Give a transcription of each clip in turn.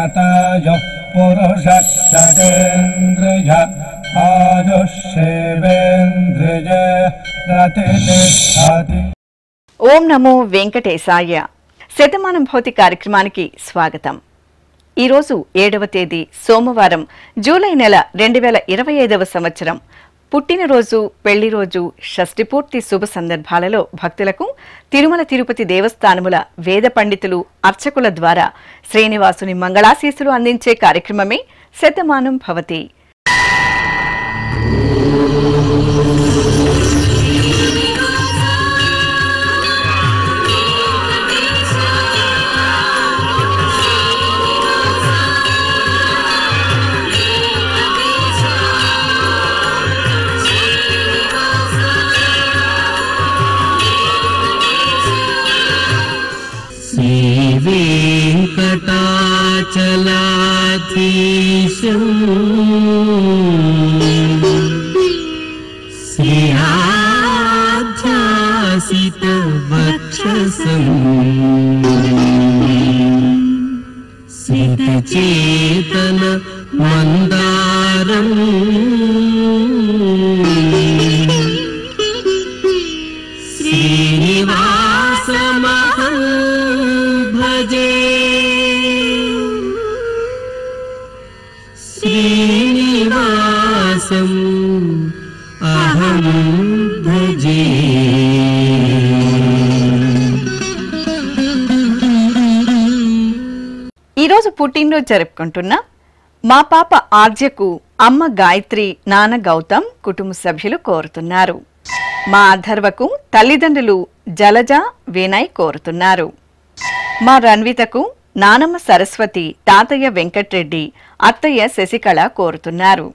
शतायुः पुरुषः शतेन्द्रिय आयुष्येवेन्द्रिय रतिष्ठति। ఓం నమో వెంకటేశాయ. శతమానం భౌతి కార్యక్రమానికి స్వాగతం. ఈరోజు 7వ తేదీ సోమవారం, జూలై నెల 2025వ సంవత్సరం. పుట్టినరోజు, పెళ్లిరోజు, షష్ఠి పూర్తి శుభ సందర్భాలలో భక్తులకు తిరుమల తిరుపతి దేవస్థానముల వేద పండితులు, అర్చకుల ద్వారా శ్రీనివాసుని మంగళాశీస్సులు అందించే కార్యక్రమమే శతమానం భవతి. वेंकटाचलाधीशं श्रीयाध्यासितवक्षसं सितचेतन मंदारं श्रीनिवासमहं भजे. श्रीनिवासम् अहं भजे. ఈరోజు పుట్టినరోజు జరుపుకుంటున్న మా పాప ఆర్జకు అమ్మ గాయత్రి, నాన్న గౌతమ్ కుటుంబ సభ్యులు కోరుతున్నారు. మా అధర్వకు తల్లిదండ్రులు జలజ, వినయ్ కోరుతున్నారు. మా రన్వితకు నానమ్మ సరస్వతి, తాతయ్య వెంకట్రెడ్డి, అత్తయ్య శశికళ కోరుతున్నారు.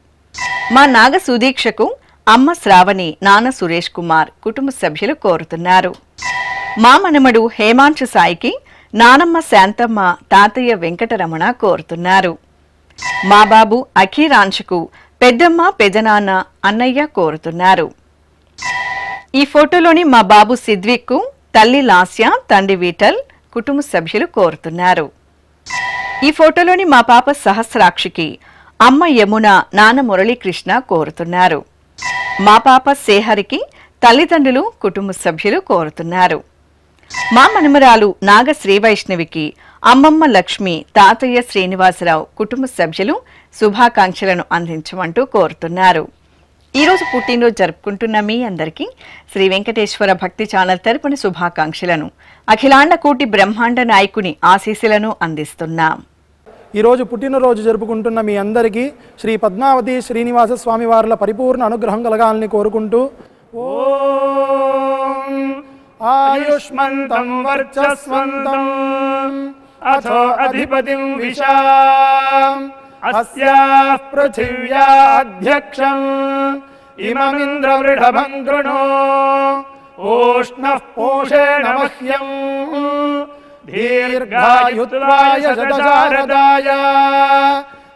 మా నాగ సుదీక్షకు అమ్మ శ్రావణి, నాన్న సురేష్ కుమార్ కుటుంబ సభ్యులు కోరుతున్నారు. మా మనమడు హేమాంశు సాయికి నానమ్మ శాంతమ్మ, తాతయ్య వెంకటరమణ కోరుతున్నారు. మా బాబు అఖీరాంశకు పెద్దమ్మ, పెదనాన్న, అన్నయ్య కోరుతున్నారు. ఈ ఫోటోలోని మా బాబు సిద్విక్కు తల్లి లాస్య, తండ్రి విఠల్ కుటుంబ సభ్యులు కోరుతున్నారు. ఈ ఫోటోలోని మా పాప సహస్రాక్షికి అమ్మ యమున, నాన్న మురళీకృష్ణ కోరుతున్నారు. మా పాప సేహరికి తల్లిదండ్రులు, కుటుంబ సభ్యులు కోరుతున్నారు. మా మనమరాలు నాగ శ్రీవైష్ణవికి అమ్మమ్మ లక్ష్మి, తాతయ్య శ్రీనివాసరావు కుటుంబ సభ్యులు శుభాకాంక్షలను అందించమంటూ కోరుతున్నారు. ఈరోజు పుట్టినరోజు జరుపుకుంటున్న మీ అందరికీ శ్రీ వెంకటేశ్వర భక్తి ఛానల్ తరపున శుభాకాంక్షలను, అఖిలాండ కోటి బ్రహ్మాండ నాయకుని ఆశీస్సులను అందిస్తున్నాం. ఈరోజు పుట్టినరోజు జరుపుకుంటున్న మీ అందరికీ శ్రీ పద్మావతి శ్రీనివాస స్వామి వార్ల పరిపూర్ణ అనుగ్రహం కలగాలని కోరుకుంటూ, ఓం ఆయుష్మంతం వర్చస్వంతం అథో అధిపతిం విశాం అస్యాః పృథివ్యాధ్యక్షం ఇమమింద్రవృఢభం గృణో ఓష్ణః పోషేణ మహ్యం దీర్ఘాయుత్వాయ శతశారదాయ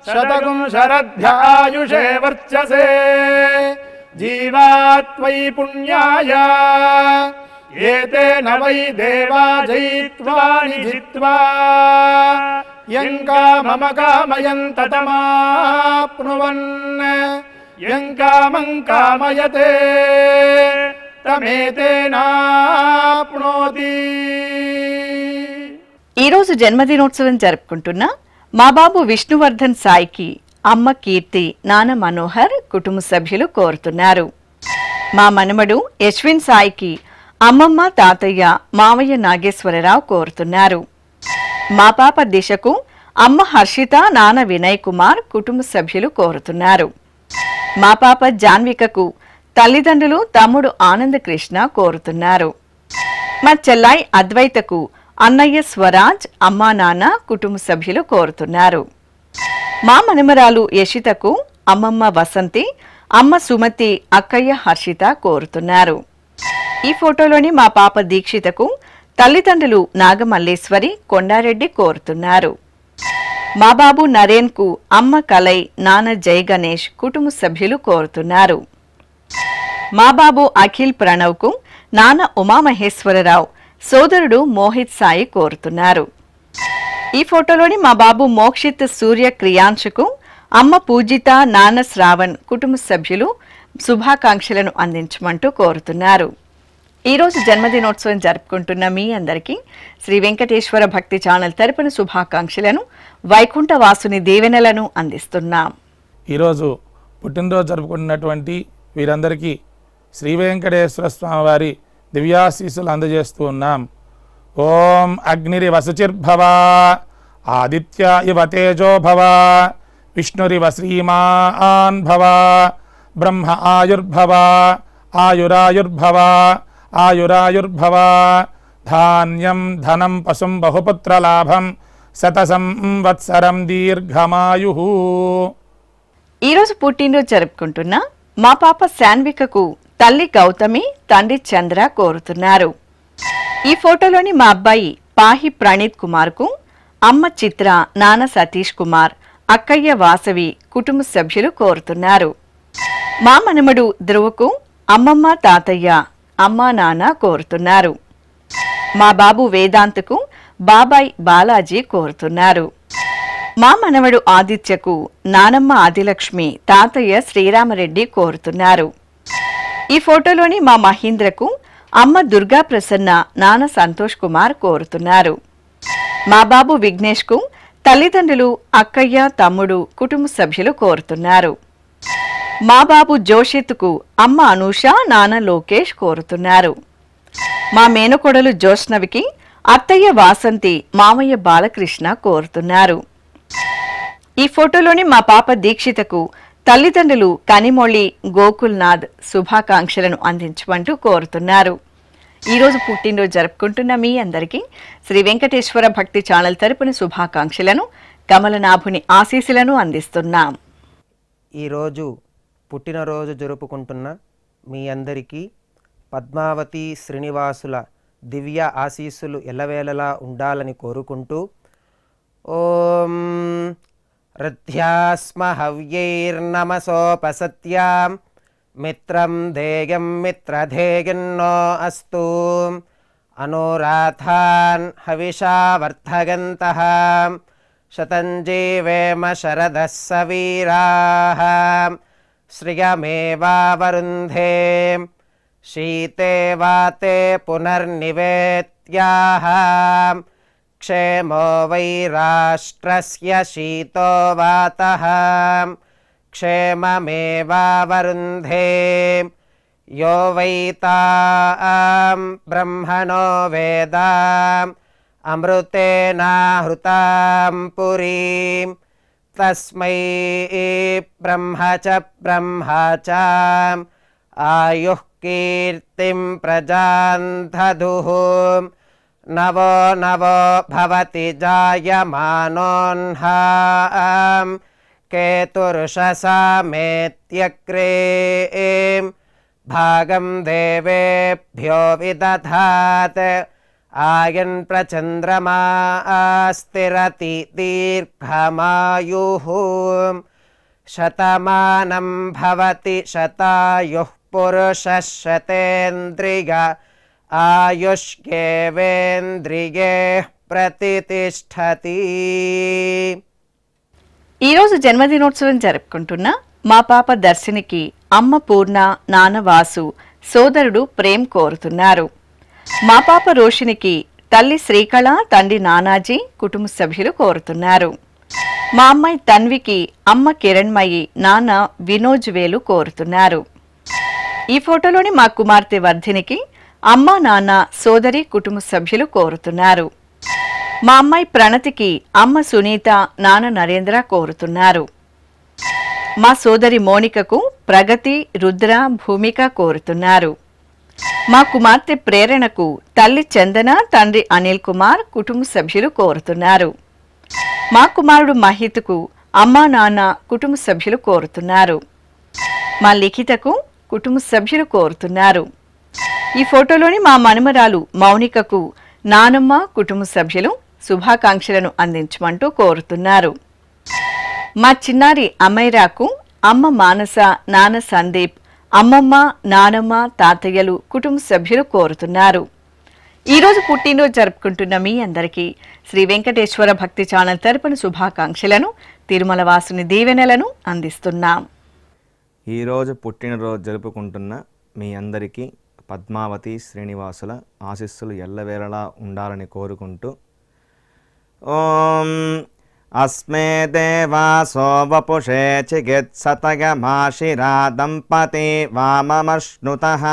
శతగుం శరధ్యాయుషే వర్చసే జీవాత్వై పుణ్యాయ ఏతేన వై దేవా జయిత్వా నిజిత్వా యం కామమ కామయంత తమాప్నువన్ యం కామం కామయతే తమేతేనాప్నోతి. ఈరోజు జన్మదినోత్సవం జరుపుకుంటున్న మా బాబు విష్ణువర్ధన్ సాయికి అమ్మ కీర్తి, నాన్న మనోహర్ కుటుంబ సభ్యులు కోరుతున్నారు. మా మనమడు యశ్విన్ సాయికి అమ్మమ్మ, తాతయ్య, మావయ్య నాగేశ్వరరావు కోరుతున్నారు. మా పాప దిశకు అమ్మ హర్షిత, నాన్న వినయ్ కుమార్ కుటుంబ సభ్యులు కోరుతున్నారు. మా పాప జాన్వికకు తల్లిదండ్రులు, తమ్ముడు ఆనంద కృష్ణ కోరుతున్నారు. మా చెల్లాయి అద్వైతకు అన్నయ్య స్వరాజ్, అమ్మా నాన్న కుటుంబ సభ్యులు కోరుతున్నారు. మా మనమరాలు యశితకు అమ్మమ్మ వసంతి, అమ్మ సుమతి, అక్కయ్య హర్షిత కోరుతున్నారు. ఈ ఫోటోలోని మా పాప దీక్షితకు తల్లిదండ్రులు నాగమల్లేశ్వరి, కొండారెడ్డి కోరుతున్నారు. మా బాబు నరేన్కు అమ్మ కలై, నాన్న జై గణేష్ కుటుంబ సభ్యులు కోరుతున్నారు. మా బాబు అఖిల్ ప్రణవ్కు నాన్న ఉమామహేశ్వరరావు, సోదరుడు మోహిత్ సాయి కోరుతున్నారు. ఈ ఫోటోలోని మా బాబు మోక్షిత్ సూర్య క్రియాంశకు అమ్మ పూజిత, నాన్న శ్రావణ్ కుటుంబ సభ్యులు శుభాకాంక్షలను అందించమంటూ కోరుతున్నారు. ఈరోజు జన్మదినోత్సవం జరుపుకుంటున్న మీ అందరికీ శ్రీ వెంకటేశ్వర భక్తి ఛానల్ తరపున శుభాకాంక్షలను, వైకుంఠ వాసుని దీవెనలను అందిస్తున్నాం. ఈరోజు పుట్టినరోజు జరుపుకుంటున్నటువంటి వీరందరికీ శ్రీ వెంకటేశ్వర స్వామి వారి దివ్యాశీస్సులు అందజేస్తూ ఉన్నాం. ఓం అగ్నిరివ శుచిర్భవ, ఆదిత్య ఇవ తేజో భవ, విష్ణురివ శ్రీమాన్ భవ, బ్రహ్మ ఆయుర్భవ, ఆయురాయుర్భవ, ఆయురాయుర్భవ, ధాన్యం ధనం పశుం బహుపుత్రలాభం, శతసంవత్సరం దీర్ఘమాయు. ఈరోజు పుట్టినరోజు జరుపుకుంటున్న మా పాప శాన్వికకు తల్లి గౌతమి, తండ్రి చంద్ర కోరుతున్నారు. ఈ ఫోటోలోని మా అబ్బాయి పాహి ప్రణీత్ కుమార్కు అమ్మ చిత్ర, నాన్న సతీష్ కుమార్, అక్కయ్య వాసవి కుటుంబ సభ్యులు కోరుతున్నారు. మా మనమడు ధ్రువకు అమ్మమ్మ, తాతయ్య, అమ్మా, నాన్న కోరుతున్నారు. మా బాబు వేదాంత్కు బాబాయ్ బాలాజీ కోరుతున్నారు. మా మనవడు ఆదిత్యకు నానమ్మ ఆదిలక్ష్మి, తాతయ్య శ్రీరామరెడ్డి కోరుతున్నారు. ఈ ఫోటోలోని మా మహీంద్రకు అమ్మ దుర్గా ప్రసన్న, నాన్న సంతోష్ కుమార్ కోరుతున్నారు. మా బాబు విఘ్నేష్కు తల్లిదండ్రులు, అక్కయ్య, తమ్ముడు కుటుంబ సభ్యులు కోరుతున్నారు. మా బాబు జోషిత్కు అమ్మ అనూష, నాన్న లోకేష్ కోరుతున్నారు. మా మేనకోడలు జోష్నవికి అత్తయ్య వాసంతి, మామయ్య బాలకృష్ణ కోరుతున్నారు. ఈ ఫోటోలోని మా పాప దీక్షితకు తల్లిదండ్రులు కనిమొళి, గోకుల్నాథ్ శుభాకాంక్షలను అందించమంటూ కోరుతున్నారు. ఈరోజు పుట్టినరోజు జరుపుకుంటున్న మీ అందరికీ శ్రీ వెంకటేశ్వర భక్తి ఛానల్ తరపున శుభాకాంక్షలను, కమలనాభుని ఆశీస్సులను అందిస్తున్నాం. ఈరోజు పుట్టినరోజు జరుపుకుంటున్న మీ అందరికీ పద్మావతి శ్రీనివాసుల దివ్య ఆశీస్సులు ఎల్లవేళలా ఉండాలని కోరుకుంటూ ఓం రథ్యాస్మ హవ్యైర్నమసోపసత్యాం మిత్రం ధేయం మిత్రధేయన్నో అస్తు అనురాధాన్ హవిషా వర్ధగంతః శతం జీవేమ శరదః సవీరాః శ్రియమేవావరుంధే శీతే వాతే పునర్నివేత్యాః క్షేమో వై రాష్ట్రస్య శీతో వాతః క్షేమమేవావరుంధే యో వై తాం బ్రహ్మణో వేద అమృతేనాహృతాం పురీం తస్మై బ్రహ్మ చ ఆయుః కీర్తిం ప్రజాన్ దదుః నవో నవో భవతి జాయమానోన్హాం కేతుర్షసామేత్యగ్రే భాగం దేవేభ్యో విదధాత్ ఆయన్ ప్రచంద్రమా స్థిరతి దీర్ఘమాయుః శతమానం భవతి శతాయుః పురుషः శతేంద్రియ ఆయుష్యేవేంద్రియే ప్రతిష్ఠతి. ఈరోజు జన్మదినోత్సవం జరుపుకుంటున్న మా పాప దర్శనికి అమ్మ పూర్ణ, నాన్న వాసు, సోదరుడు ప్రేమ్ కోరుతున్నారు. మా పాప రోషినికి తల్లి శ్రీకళ, తండ్రి నానాజీ కుటుంబ సభ్యులు కోరుతున్నారు. మా అమ్మాయి తన్వికి అమ్మ కిరణ్మయి, నాన్న వినోజ్ వేలు కోరుతున్నారు. ఈ ఫోటోలోని మా కుమార్తె వర్ధినికి అమ్మ, నాన్న, సోదరి కుటుంబ సభ్యులు కోరుతున్నారు. మా అమ్మాయి ప్రణతికి అమ్మ సునీత, నాన్న నరేంద్ర కోరుతున్నారు. మా సోదరి మోనికకు ప్రగతి, రుద్ర, భూమిక కోరుతున్నారు. మా కుమార్తె ప్రేరణకు తల్లి చందన, తండ్రి అనిల్ కుమార్ కుటుంబ సభ్యులు కోరుతున్నారు. మా కుమారుడు మహిత్కు అమ్మా, నాన్న కుటుంబ సభ్యులు కోరుతున్నారు. మా లిఖితకు కుటుంబ సభ్యులు కోరుతున్నారు. ఈ ఫోటోలోని మా మనుమరాలు మౌనికకు నానమ్మ కుటుంబ సభ్యులు శుభాకాంక్షలను అందించమంటూ కోరుతున్నారు. మా చిన్నారి అమైరాకు అమ్మ మానస, నాన్న సందీప్, అమ్మమ్మ, నానమ్మ, తాతయ్యలు కుటుంబ సభ్యులు కోరుతున్నారు. ఈరోజు పుట్టినరోజు జరుపుకుంటున్న మీ అందరికీ శ్రీ వెంకటేశ్వర భక్తి ఛానల్ తరపున శుభాకాంక్షలను, తిరుమల వాసుని దీవెనలను అందిస్తున్నాం. ఈరోజు పుట్టినరోజు జరుపుకుంటున్న మీ అందరికీ పద్మావతి శ్రీనివాసుల ఆశీస్సులు ఎల్లవేళలా ఉండాలని కోరుకుంటూ ఓం అస్మే దేవాసో వపుషే చికిత్సతగమాశిరా దంపతి వామమశ్నుతః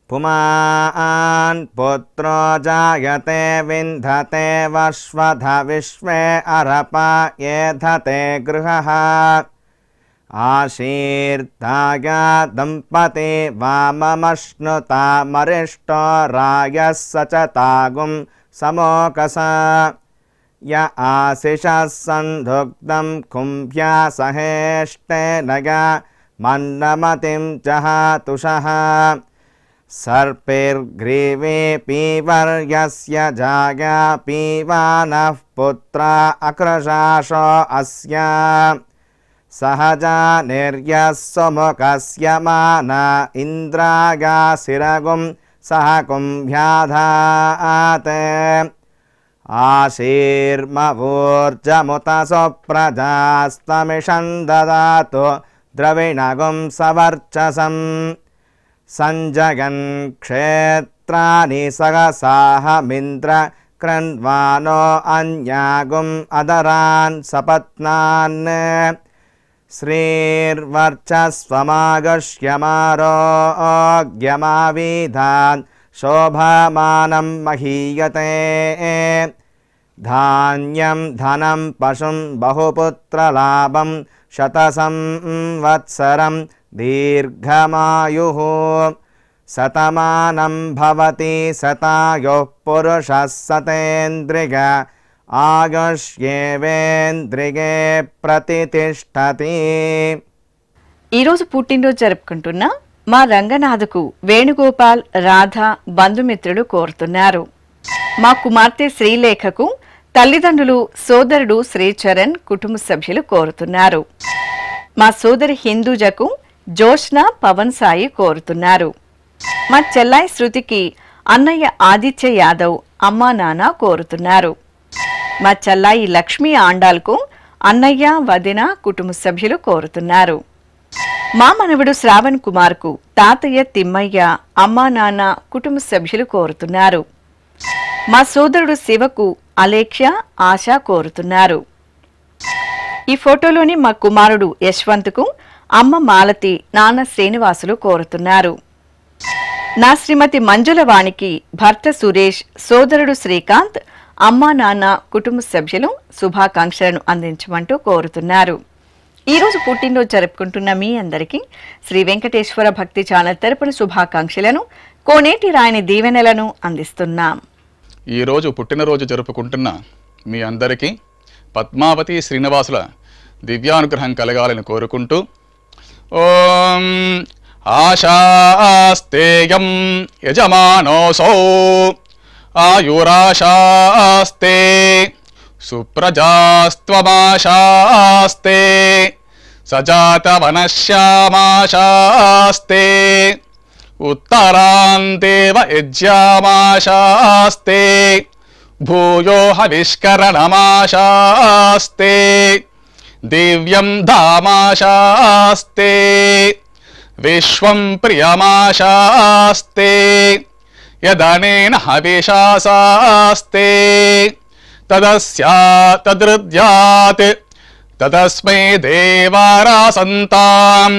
పుమాన్ పుత్రో జాయతే వింధతే వశ్వధ విశ్వే అరప ఏధతే గృహః ఆశీర్దాయ దంపతి వామమశ్నుతా మరిష్టో రాయः సచతాగుం సమోకస య ఆశిషः సంధుగ్ధం కుంభ్యా సహేష్టేనగ మన్నమతిం జహాతుషః సర్పిర్గ్రీవే పీవర్యస్య జాయా పీవానః పుత్ర అక్రశాశో అస్య సహజా నిర్యస్సుముఖస్య మాన ఇంద్రాగాశిరగుం సహ కుంభ్యాధాతే ఆశీర్మవూర్జముత సుప్రజాస్తమిషం దదాతు ద్రవిణగుం సవర్చసం సంజగన్ క్షేత్రాని సహసాహమింద్ర క్రన్వానో అన్యాగుం అదరాన్ సపత్నాన్ శ్రీర్వర్చస్వమాగశ్యమారోగ్యమావిధాన్ శోభమానం మహీయతే ధాన్యం ధనం పశుం బహుపుత్రలాభం శతసంవత్సరం దీర్ఘమాయుః శతమానం భవతి శతాయుః పురుషः శతేంద్రియ ఆయుష్యేవేంద్రియే ప్రతితిష్ఠతి. ఈరోజు పుట్టినరోజు జరుపుకుంటున్న మా రంగనాథకు వేణుగోపాల్, రాధ బంధుమిత్రులు కోరుతున్నారు. మా కుమార్తె శ్రీలేఖకు తల్లిదండ్రులు, సోదరుడు శ్రీచరణ్ కుటుంబ సభ్యులు కోరుతున్నారు. మా సోదరి హిందూజకు జోష్న, పవన్ సాయి కోరుతున్నారు. మా చెల్లాయి శృతికి అన్నయ్య ఆదిత్య యాదవ్, అమ్మా నాన్న కోరుతున్నారు. మా చెల్లాయి లక్ష్మీ ఆండాల్కు అన్నయ్య, వదిన కుటుంబ సభ్యులు కోరుతున్నారు. మా మనవడు శ్రావణ్ కుమార్కు తాతయ్య తిమ్మయ్య, అమ్మా నాన్న కుటుంబ సభ్యులు కోరుతున్నారు. మా సోదరుడు శివకు అలేఖ్య, ఆశ కోరుతున్నారు. ఈ ఫోటోలోని మా కుమారుడు యశ్వంత్కు అమ్మ మాలతి, నాన్న శ్రీనివాసులు కోరుతున్నారు. నా శ్రీమతి మంజులవాణికి భర్త సురేష్, సోదరుడు శ్రీకాంత్, అమ్మా నాన్న కుటుంబ సభ్యులు శుభాకాంక్షలను అందించమంటూ కోరుతున్నారు. ఈరోజు పుట్టినరోజు జరుపుకుంటున్న మీ అందరికీ శ్రీ వెంకటేశ్వర భక్తి ఛానల్ తరపున శుభాకాంక్షలను, కోనేటి రాయని దీవెనలను అందిస్తున్నాం. ఈరోజు పుట్టినరోజు జరుపుకుంటున్న మీ అందరికీ పద్మావతి శ్రీనివాసుల దివ్యానుగ్రహం కలగాలని కోరుకుంటూ ఓం ఆశాస్తేయం యజమానోసౌ ఆయురాశాస్తే సుప్రజాస్త్వమాశాస్తే సజాతవనశ్యామాశాస్తే ఉత్తరాందేవ యజ్యామాశాస్తే భూయో హవిష్కరణమాశాస్తే దివ్యం ధామాశాస్తే విశ్వం ప్రియమాశాస్తే యదనేన హవిషాసాస్తే తదస్యాతదృద్యాత్ తదస్మై దేవారాసంతాం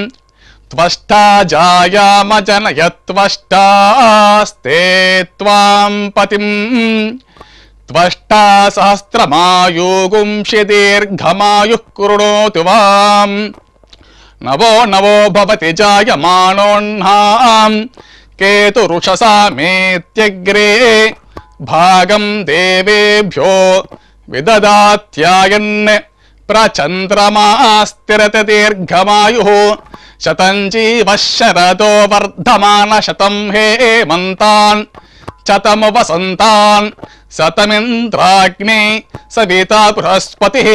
త్వష్టా జాయామజనయత్వష్టాస్తే త్వాం పతిం త్వష్టా సహస్రమాయుగుంషి దీర్ఘమాయుః కృణోతు వాం నవో నవో భవతి జాయమానోన్నాం కేతురుషసామేత్యగ్రే భాగం దేవేభ్యో విదదాత్యాయన్ ప్రచంద్రమాస్తిరత దీర్ఘమాయుః శతం జీవః శరదో వర్ధమాన శతం హేమంతాన్ శతము వసంతాన్ శతమింద్రాగ్నే సవితా బృహస్పతిః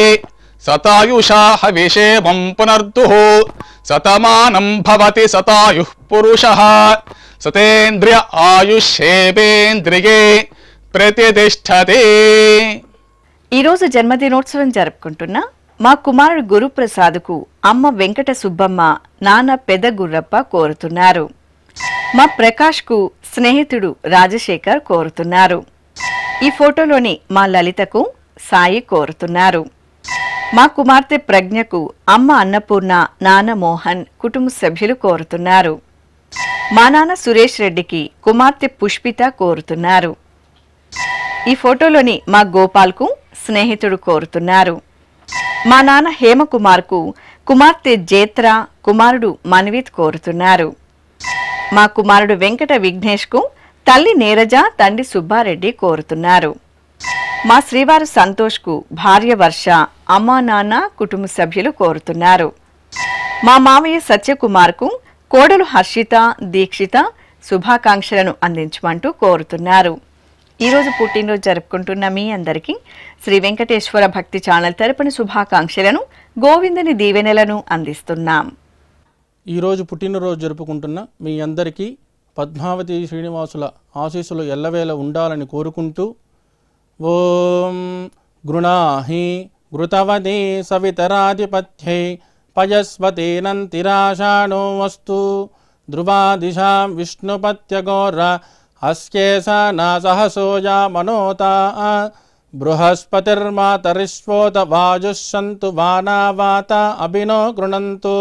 శతాయుషా హవిషేమం పునర్దుః శతమానం భవతి శతాయుః పురుషः సతేంద్రియ ఆయుష్యేవేంద్రియే ప్రతిష్టతే. ఈరోజు జన్మదినోత్సవం జరుపుకుంటున్న మా కుమారుడు గురుప్రసాద్కు అమ్మ వెంకట సుబ్బమ్మ, నాన్న పెద్ద గుర్రప్ప కోరుతున్నారు. మా ప్రకాష్కు స్నేహితుడు రాజశేఖర్ కోరుతున్నారు. ఈ ఫోటోలోని మా లలితకు సాయి కోరుతున్నారు. మా కుమార్తె ప్రజ్ఞకు అమ్మ అన్నపూర్ణ, నాన్న మోహన్, కుటుంబ సభ్యులు కోరుతున్నారు. మా నాన్న సురేష్ రెడ్డికి కుమార్తె పుష్పిత కోరుతున్నారు. ఈ ఫోటోలోని మా గోపాల్కు స్నేహితుడు కోరుతున్నారు. మా నాన్న హేమకుమార్కు కుమార్తె జేత్ర, కుమారుడు మన్విత్ కోరుతున్నారు. మా కుమారుడు వెంకట విఘ్నేష్కు తల్లి నీరజ, తండ్రి సుబ్బారెడ్డి కోరుతున్నారు. మా శ్రీవారు సంతోష్కు భార్య వర్ష, అమ్మా నాన్న, కుటుంబ సభ్యులు కోరుతున్నారు. మా మామయ్య సత్యకుమార్కు కోడలు హర్షిత, దీక్షిత శుభాకాంక్షలను అందించమంటూ కోరుతున్నారు. ఈరోజు పుట్టినరోజు జరుపుకుంటున్న మీ అందరికీ శ్రీ వెంకటేశ్వర భక్తి ఛానల్ తరపున శుభాకాంక్షలను, గోవిందుని దీవెనలను అందిస్తున్నాం. ఈరోజు పుట్టినరోజు జరుపుకుంటున్న మీ అందరికీ పద్మావతి శ్రీనివాసుల ఆశీస్సులు ఎల్లవేళ ఉండాలని కోరుకుంటూ ఓం గృణాహి ఘృతవదే సవితరాధిపత్యై పయస్వతేనంతిరాషాణో వస్తు ధ్రువాదిశాం విష్ణుపత్యగోర అస్యేషా నాసహసోజా మనోతా బృహస్పతిర్మాతరిష్వోత వాజుస్సంతు వానావాత అభినో గృణంతు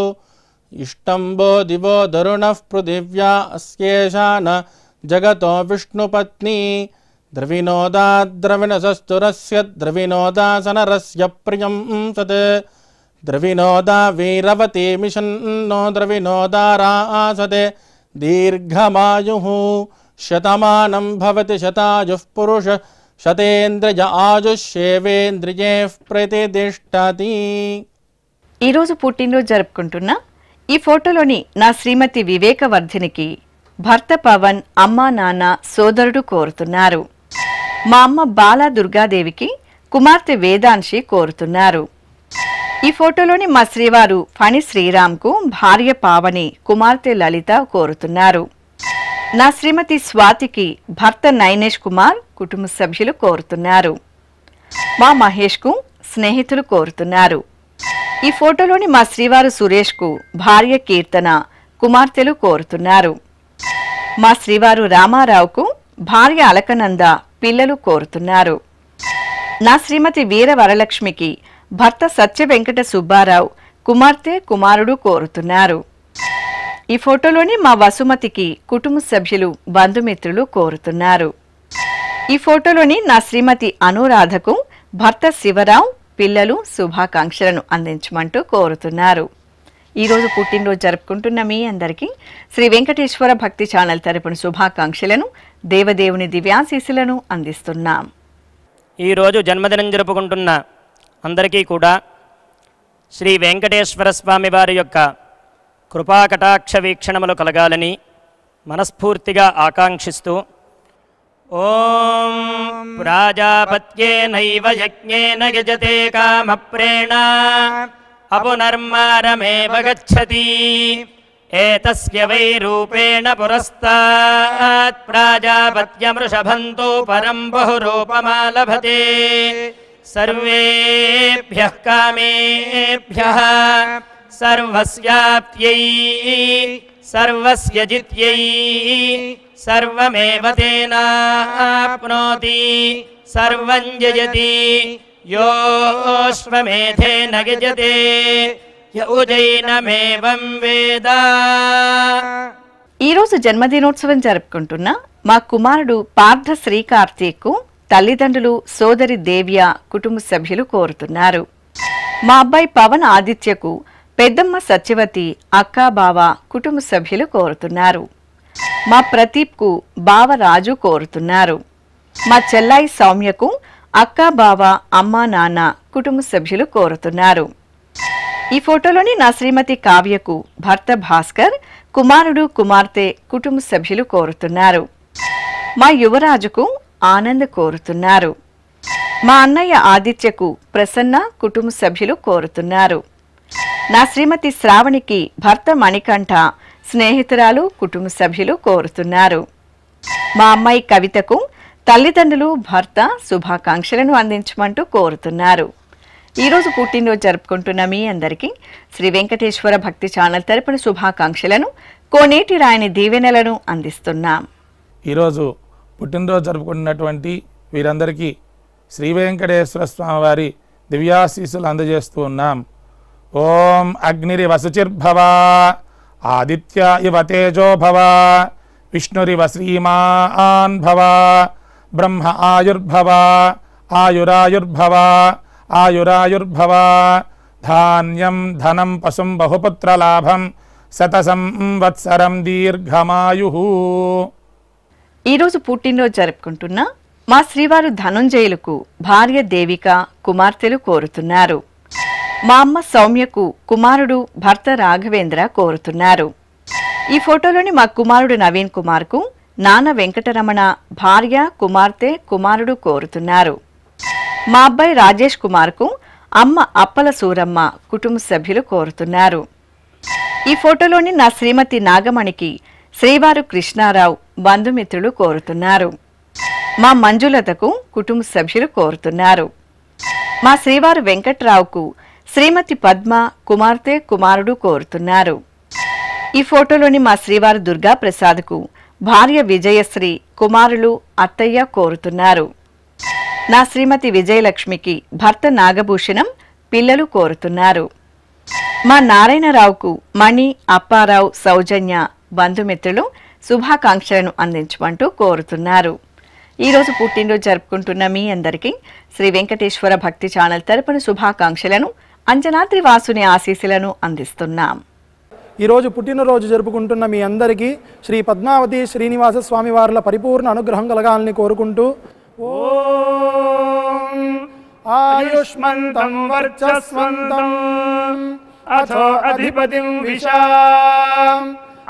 ఇష్టంబో దివో దరుణః పృథివ్యా అస్యేషా న జగతో విష్ణుపత్ని ద్రవినోదాద్రవిణసస్తురస్య ద్రవినోదాసనరస్య ప్రియం సత్ ద్రవినోదా వీరవతే మిషన్నో ద్రవినోదారాసతే దీర్ఘమాయుః శతమానం భవతి శతాయుః పురుష శతేంద్రియ ఆయుష్యేవేంద్రియే ప్రతిష్టతి. ఈరోజు పుట్టినరోజు జరుపుకుంటున్న ఈ ఫోటోలోని నా శ్రీమతి వివేకవర్ధినికి భర్త పవన్, అమ్మా నాన్న, సోదరుడు కోరుతున్నారు. మా అమ్మ బాలా దుర్గాదేవికి కుమార్తె వేదాంశి కోరుతున్నారు. ఈ ఫోటోలోని మా శ్రీవారు ఫణి శ్రీరామ్కు భార్య పావని, కుమార్తె లలిత కోరుతున్నారు. నా శ్రీమతి స్వాతికి భర్త నైనేష్ కుమార్, కుటుంబ సభ్యులు కోరుతున్నారు. మా మహేష్కు స్నేహితులు కోరుతున్నారు. ఈ ఫోటోలోని మా శ్రీవారు సురేష్కు భార్య కీర్తన, కుమార్తెలు కోరుతున్నారు. మా శ్రీవారు రామారావుకు భార్య అలకనంద, పిల్లలు కోరుతున్నారు. నా శ్రీమతి వీర వరలక్ష్మికి భర్త సత్య వెంకట సుబ్బారావు, కుమార్తె, కుమారుడు కోరుతున్నారు. ఈ ఫోటోలోని మా వసుమతికి కుటుంబ సభ్యులు, బంధుమిత్రులు కోరుతున్నారు. ఈ ఫోటోలోని నా శ్రీమతి అనురాధకు భర్త శివరావు, పిల్లలు శుభాకాంక్షలను అందించమంటూ కోరుతున్నారు. ఈరోజు పుట్టినరోజు జరుపుకుంటున్న మీ అందరికీ శ్రీ వెంకటేశ్వర భక్తి ఛానల్ తరపున శుభాకాంక్షలను, దేవదేవుని దివ్యాశీస్సులను అందిస్తున్నాం. ఈరోజు జన్మదినం జరుపుకుంటున్న అందరికీ కూడా శ్రీ వెంకటేశ్వర స్వామి వారి యొక్క కృపాకటాక్ష వీక్షణములు కలగాలని మనస్ఫూర్తిగా ఆకాంక్షిస్తూ ఓం ప్రాజాపత్యేనైవ యజ్ఞేన యజతే కామప్రేణ అపునర్మారమేవ గచ్చతి ఏతస్య వై రూపేణ పురస్తాత్ ప్రాజాపత్యమృషభంతో పరం బహురూపమాలభతే సర్వేభ్యః కామేభ్యః సర్వస్యాప్త్యై సర్వస్య జిత్యై సర్వమేవ తేనాప్నోతి సర్వం జయతి యోష్వమేధేన గజతే యౌజైనమేవం వేద. ఈరోజు జన్మదినోత్సవం జరుపుకుంటున్న మా కుమారుడు పార్థ శ్రీకార్తీక్కు తల్లిదండ్రులు, సోదరి దేవ్య, కుటుంబ సభ్యులు కోరుతున్నారు. మా అబ్బాయి పవన్ ఆదిత్యకు పెద్దమ్మ సత్యవతి, అక్క, బావ, కుటుంబ సభ్యులు కోరుతున్నారు. మా ప్రదీప్కు బావ రాజు కోరుతున్నారు. మా చెల్లాయి సౌమ్యకు అక్క, బావ, అమ్మ, నాన్న, కుటుంబ సభ్యులు కోరుతున్నారు. ఈ ఫోటోలోని నా శ్రీమతి కావ్యకు భర్త భాస్కర్, కుమారుడు, కుమార్తె, కుటుంబ సభ్యులు కోరుతున్నారు. మా యువరాజుకు ఆనంద్ కోరుతున్నారు. మా అన్నయ్య ఆదిత్యకు ప్రసన్న, కుటుంబ సభ్యులు కోరుతున్నారు. నా శ్రీమతి శ్రావణికి భర్త మణికంఠ, స్నేహితురాలు కుటుంబ సభ్యులు కోరుతున్నారు. మా అమ్మాయి కవితకు తల్లిదండ్రులు భర్త శుభాకాంక్షలను అందించమంటూ కోరుతున్నారు. ఈరోజు పుట్టినరోజు జరుపుకుంటున్న మీ అందరికీ శ్రీ వెంకటేశ్వర భక్తి ఛానల్ తరపున శుభాకాంక్షలను కోనేటి రాయని దీవెనలను అందిస్తున్నాం. ఈరోజు పుట్టినరోజు జరుపుకుంటున్నటువంటి వీరందరికీ శ్రీ వెంకటేశ్వర స్వామివారి దివ్యాశీస్సులు అందజేస్తూ ఉన్నాం. ఓం అగ్నిరి వసుచిర్భవ ఆదిత్య ఇవ తేజో భవ విష్ణురివ శ్రీమాన్ భవ బ్రహ్మ ఆయుర్భవ ఆయురాయుర్భవ ఆయురాయుర్భవ ధాన్యం ధనం పశుం బహుపుత్రలాభం శతసంవత్సరం దీర్ఘమాయు. ఈరోజు పుట్టినరోజు జరుపుకుంటున్న మా శ్రీవారు ధనుంజయులకు భార్య దేవిక కుమార్తెలు కోరుతున్నారు. మా అమ్మ సౌమ్యకు కుమారుడు భర్త రాఘవేంద్ర కోరుతున్నారు. ఈ ఫోటోలోని మా కుమారుడు నవీన్ కుమార్కు నాన్న వెంకటరమణ భార్య కుమార్తె కుమారుడు కోరుతున్నారు. మా అబ్బాయి రాజేష్ కుమార్కు అమ్మ అప్పల సూరమ్మ కుటుంబ సభ్యులు కోరుతున్నారు. ఈ ఫోటోలోని నా శ్రీమతి నాగమణికి శ్రీవారు కృష్ణారావు బంధుమిత్రులు కోరుతున్నారు. మా మంజులతకు కుటుంబ సభ్యులు కోరుతున్నారు. మా శ్రీవారు వెంకట్రావుకు శ్రీమతి పద్మ కుమార్తె కుమారుడు కోరుతున్నారు. ఈ ఫోటోలోని మా శ్రీవారు దుర్గా ప్రసాద్కు భార్య విజయశ్రీ కుమారులు అత్తయ్య కోరుతున్నారు. నా శ్రీమతి విజయలక్ష్మికి భర్త నాగభూషణం పిల్లలు కోరుతున్నారు. మా నారాయణరావుకు మణి అప్పారావు సౌజన్య బంధుమిత్రులు శుభాకాంక్షలను అందించమంటూ కోరుతున్నారు. ఈరోజు పుట్టినరోజు జరుపుకుంటున్న మీ అందరికీ శ్రీ వెంకటేశ్వర భక్తి ఛానల్ తరపున శుభాకాంక్షలను అంజనాద్రి వాసుని ఆశీస్సులను అందిస్తున్నాం. ఈరోజు పుట్టినరోజు జరుపుకుంటున్న మీ అందరికీ శ్రీ పద్మావతి శ్రీనివాస స్వామి వార్ల పరిపూర్ణ అనుగ్రహం కలగాలని కోరుకుంటూ ఓం ఆయుష్మంతం వర్చస్వంతం అథో అధిపతిం విశాం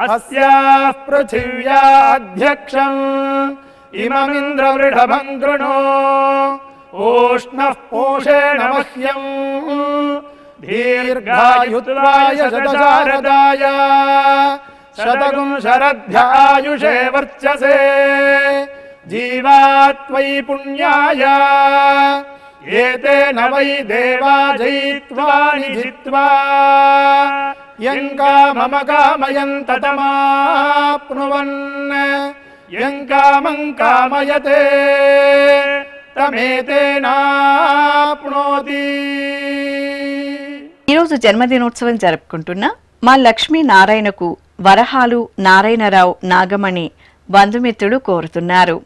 అస్యాః పృథివ్యాధ్యక్షం ఇమమింద్రవృఢభం గృణో ఓష్ణః పోషేణ మహ్యం దీర్ఘాయుత్వాయ శతశారదాయ శతగుం శరద్భ్యాయుషే వర్చసే జీవాత్వై పుణ్యాయ ఏతేన వై దేవా జయిత్వా నిజిత్వా యం కామమ కామయంత తమాప్నువన్ యం కామం కామయతే తమేతేనాప్నోతి. ఈరోజు జన్మదినోత్సవం జరుపుకుంటున్న మా లక్ష్మీ నారాయణకు వరహాలు నారాయణరావు నాగమణి బంధుమిత్రులు కోరుతున్నారు.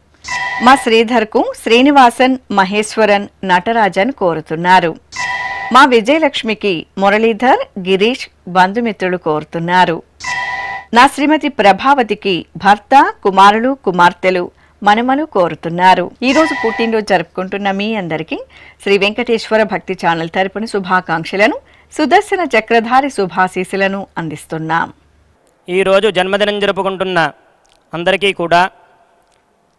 మా శ్రీధర్కు శ్రీనివాసన్ మహేశ్వరన్ నటరాజన్ కోరుతున్నారు. మా విజయలక్ష్మికి మురళీధర్ గిరీష్ బంధుమిత్రులు కోరుతున్నారు. నా శ్రీమతి ప్రభావతికి భర్త కుమారులు కుమార్తెలు మనుమలు కోరుతున్నారు. ఈరోజు పుట్టినరోజు జరుపుకుంటున్న మీ అందరికీ శ్రీ వెంకటేశ్వర భక్తి ఛానల్ తరపున శుభాకాంక్షలను సుదర్శన చక్రధారి శుభాశీస్సులను అందిస్తున్నాం. ఈరోజు జన్మదినం జరుపుకుంటున్న అందరికీ కూడా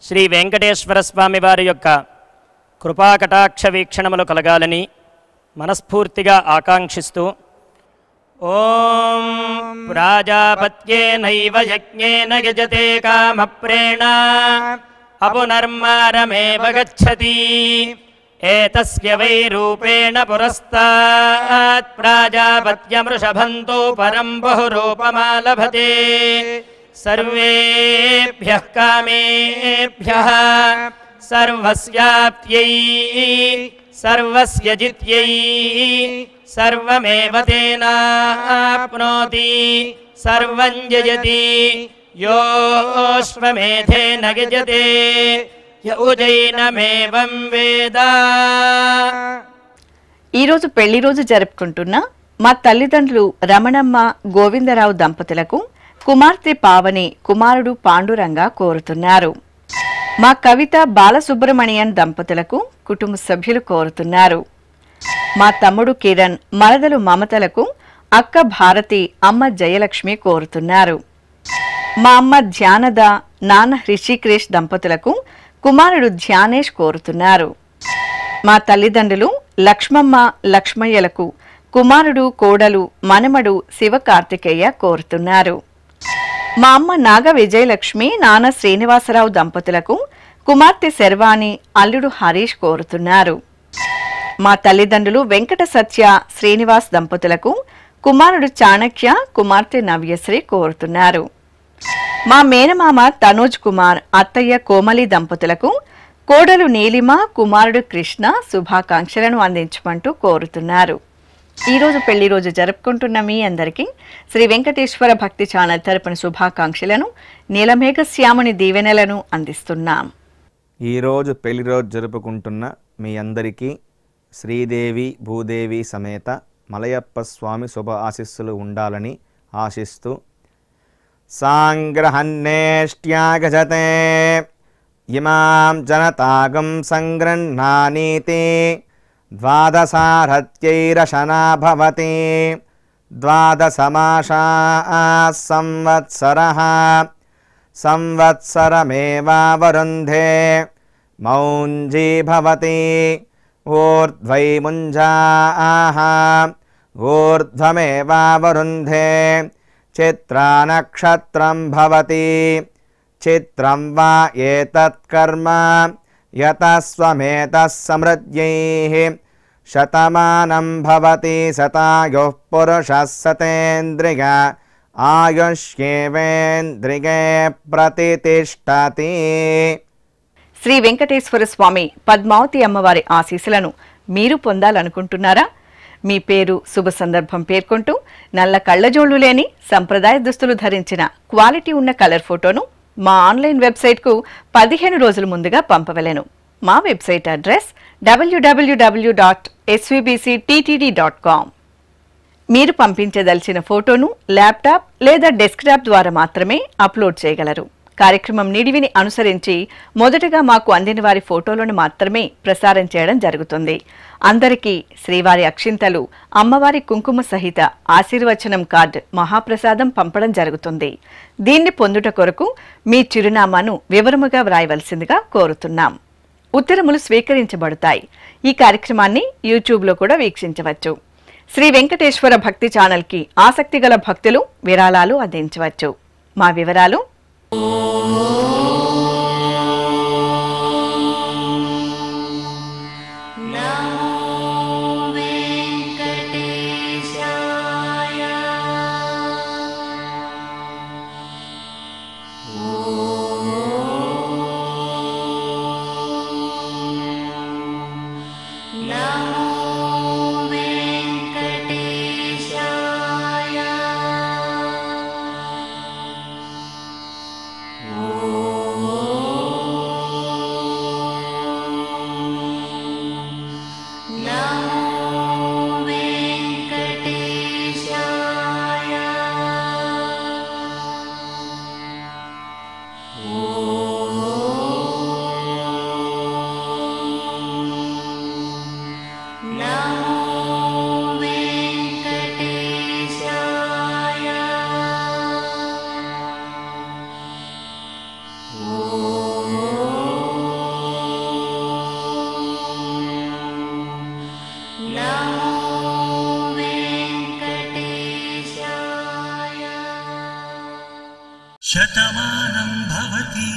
శ్రీ వెంకటేశ్వర స్వామి వారి యొక్క కృపాకటాక్ష వీక్షణములు కలగాలని మనస్ఫూర్తిగా ఆకాంక్షిస్తూ ఓం ప్రాజాపత్యేనైవ యజ్ఞేన యజతే కామప్రేణ అపునర్మారమేవ గచ్చతి ఏతస్య వై రూపేణ పురస్తాత్ ప్రాజాపత్యమృషభంతో పరం బహురూపమాలభతే సర్వేభ్యః కామేభ్యః సర్వస్యాప్త్యై సర్వస్య జిత్యై సర్వమేవ తేనాప్నోతి సర్వం జయతి యోష్వమేధేన గజతే యౌజైనమేవం వేద. ఈరోజు పెళ్లి రోజు జరుపుకుంటున్న మా తల్లిదండ్రులు రమణమ్మ గోవిందరావు దంపతులకు కుమార్తె పావని కుమారుడు పాండురంగ కోరుతున్నారు. మా కవిత బాలసుబ్రమణియన్ దంపతులకు కుటుంబ సభ్యులు కోరుతున్నారు. మా తమ్ముడు కిరణ్ మరదలు మమతలకు అక్క భారతి అమ్మ జయలక్ష్మి కోరుతున్నారు. మా అమ్మ ధ్యానద నాన్న హృషికేష్ దంపతులకు కుమారుడు ధ్యానేష్ కోరుతున్నారు. మా తల్లిదండ్రులు లక్ష్మమ్మ లక్ష్మయ్యలకు కుమారుడు కోడలు మనమడు శివకార్తికేయ కోరుతున్నారు. మా అమ్మ నాగ విజయలక్ష్మి నాన్న శ్రీనివాసరావు దంపతులకు కుమార్తె శర్వాణి అల్లుడు హరీష్ కోరుతున్నారు. మా తల్లిదండ్రులు వెంకట సత్య శ్రీనివాస్ దంపతులకు కుమారుడు చాణక్య కుమార్తె నవ్యశ్రీ కోరుతున్నారు. మా మేనమామ తనోజ్ కుమార్ అత్తయ్య కోమలి దంపతులకు కోడలు నీలిమ కుమారుడు కృష్ణ శుభాకాంక్షలను అందించమంటూ కోరుతున్నారు. ఈరోజు పెళ్లి రోజు జరుపుకుంటున్న మీ అందరికీ శ్రీ వెంకటేశ్వర భక్తి ఛానల్ తరపున శుభాకాంక్షలను నీలమేఘ శ్యాముని దీవెనలను అందిస్తున్నాం. ఈరోజు పెళ్లి రోజు జరుపుకుంటున్న మీ అందరికీ శ్రీదేవి భూదేవి సమేత మలయప్ప స్వామి శుభ ఆశీస్సులు ఉండాలని ఆశిస్తూ సాంగ్రహన్నేష్ట్యాగజతే ఇమాం జనతాగం సంగృహ్ణానీతి ద్వాదశారథ్యైరశనా భవతి ద్వాదశమాసా సంవత్సరః సంవత్సరమేవావరుంధే మౌంజీ భవతి ఊర్ధ్వై ముంజాః ఊర్ధ్వమేవావరుంధే చిత్రా నక్షత్రం భవతి చిత్రం వా ఏతత్ కర్మ యతస్వమేతః సమృద్ధ్యైః శతమానం భవతి శతాయుః పురుషः శతేంద్రియ ఆయుష్యేవేంద్రియే ప్రతితిష్ఠతి. శ్రీ వెంకటేశ్వర స్వామి పద్మావతి అమ్మవారి ఆశీస్సులను మీరు పొందాలనుకుంటున్నారా? మీ పేరు శుభ సందర్భం పేర్కొంటూ నల్ల కళ్ళజోళ్లు లేని సంప్రదాయ దుస్తులు ధరించిన క్వాలిటీ ఉన్న కలర్ ఫోటోను మా ఆన్లైన్ వెబ్సైట్కు 15 రోజుల ముందుగా పంపవలెను. మా వెబ్సైట్ అడ్రస్ www.svbcttd.com. మీరు పంపించదలిచిన ఫోటోను ల్యాప్టాప్ లేదా డెస్క్టాప్ ద్వారా మాత్రమే అప్లోడ్ చేయగలరు. కార్యక్రమం నిడివిని అనుసరించి మొదటగా మాకు అందిన వారి ఫోటోలను మాత్రమే ప్రసారం చేయడం జరుగుతుంది. అందరికీ శ్రీవారి అక్షింతలు, అమ్మవారి కుంకుమ సహిత ఆశీర్వచనం కార్డు మహాప్రసాదం పంపడం జరుగుతుంది. దీన్ని పొందుట కొరకు మీ చిరునామాను వివరముగా వ్రాయవలసిందిగా కోరుతున్నాం. ఉత్తరములు స్వీకరించబడతాయి. ఈ కార్యక్రమాన్ని యూట్యూబ్లో కూడా వీక్షించవచ్చు. శ్రీ వెంకటేశ్వర భక్తి ఛానల్కి ఆసక్తి గల భక్తులు విరాళాలు అందించవచ్చు. మా వివరాలు: శతమానం భవతి.